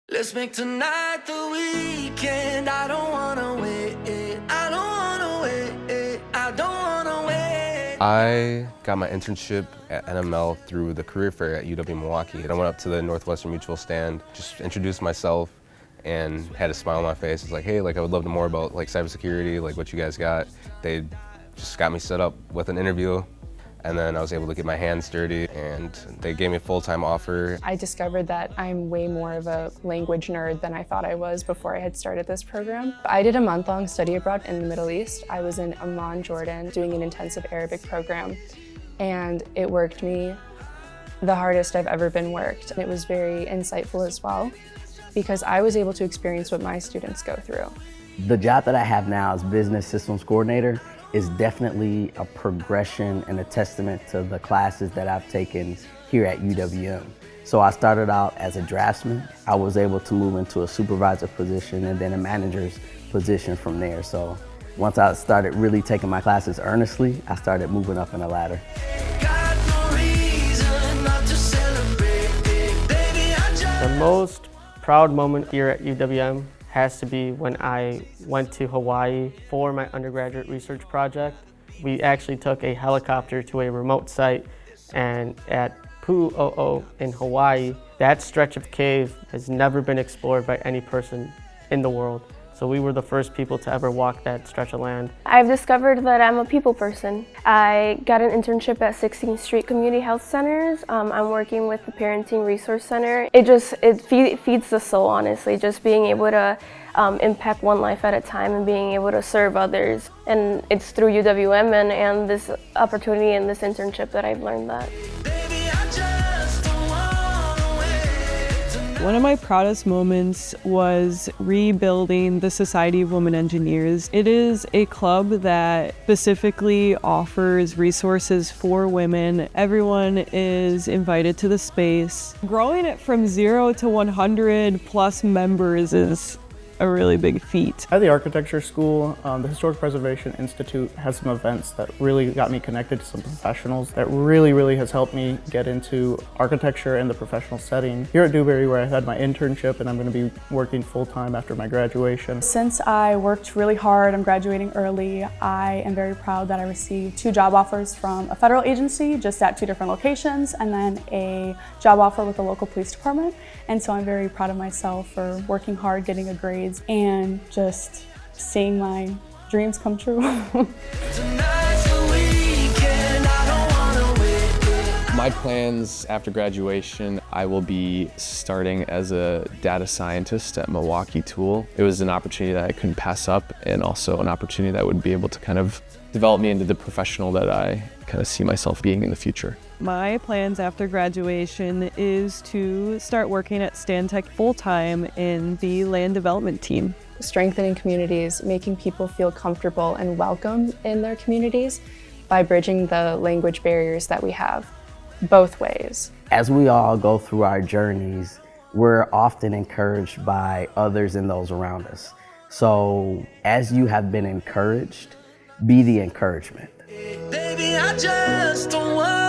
Let's make tonight the weekend. I don't wanna wait. I don't wanna wait. I don't wanna wait. I got my internship at NML through the career fair at UW-Milwaukee. And I went up to the Northwestern Mutual stand, just introduced myself and had a smile on my face. It's like, hey, like I would love to know more about like cybersecurity, like what you guys got. They just got me set up with an interview. And then I was able to get my hands dirty and they gave me a full-time offer. I discovered that I'm way more of a language nerd than I thought I was before I had started this program. I did a month-long study abroad in the Middle East. I was in Amman, Jordan, doing an intensive Arabic program, and it worked me the hardest I've ever been worked. It was very insightful as well, because I was able to experience what my students go through. The job that I have now as business systems coordinator is definitely a progression and a testament to the classes that I've taken here at UWM. So I started out as a draftsman. I was able to move into a supervisor position and then a manager's position from there. So once I started really taking my classes earnestly, I started moving up in the ladder. The most proud moment here at UWM has to be when I went to Hawaii for my undergraduate research project. We actually took a helicopter to a remote site, and at Pu'o'o in Hawaii, that stretch of cave has never been explored by any person in the world. So we were the first people to ever walk that stretch of land. I've discovered that I'm a people person. I got an internship at 16th Street Community Health Centers. I'm working with the Parenting Resource Center. It feeds the soul, honestly, just being able to impact one life at a time and being able to serve others. And it's through UWM and this opportunity and this internship that I've learned that. One of my proudest moments was rebuilding the Society of Women Engineers. It is a club that specifically offers resources for women. Everyone is invited to the space. Growing it from 0 to 100 plus members is a really big feat. At the architecture school, the Historic Preservation Institute has some events that really got me connected to some professionals that really has helped me get into architecture and the professional setting. Here at Dewberry, where I had my internship and I'm going to be working full-time after my graduation. Since I worked really hard, I'm graduating early, I am very proud that I received 2 job offers from a federal agency, just at 2 different locations, and then a job offer with the local police department. And so I'm very proud of myself for working hard, getting a grade, and just seeing my dreams come true. My plans after graduation, I will be starting as a data scientist at Milwaukee Tool. It was an opportunity that I couldn't pass up, and also an opportunity that would be able to kind of develop me into the professional that I kind of see myself being in the future. My plans after graduation is to start working at Stantec full-time in the land development team. Strengthening communities, making people feel comfortable and welcome in their communities by bridging the language barriers that we have, both ways. As we all go through our journeys, we're often encouraged by others and those around us. So as you have been encouraged, be the encouragement. Baby, I just don't want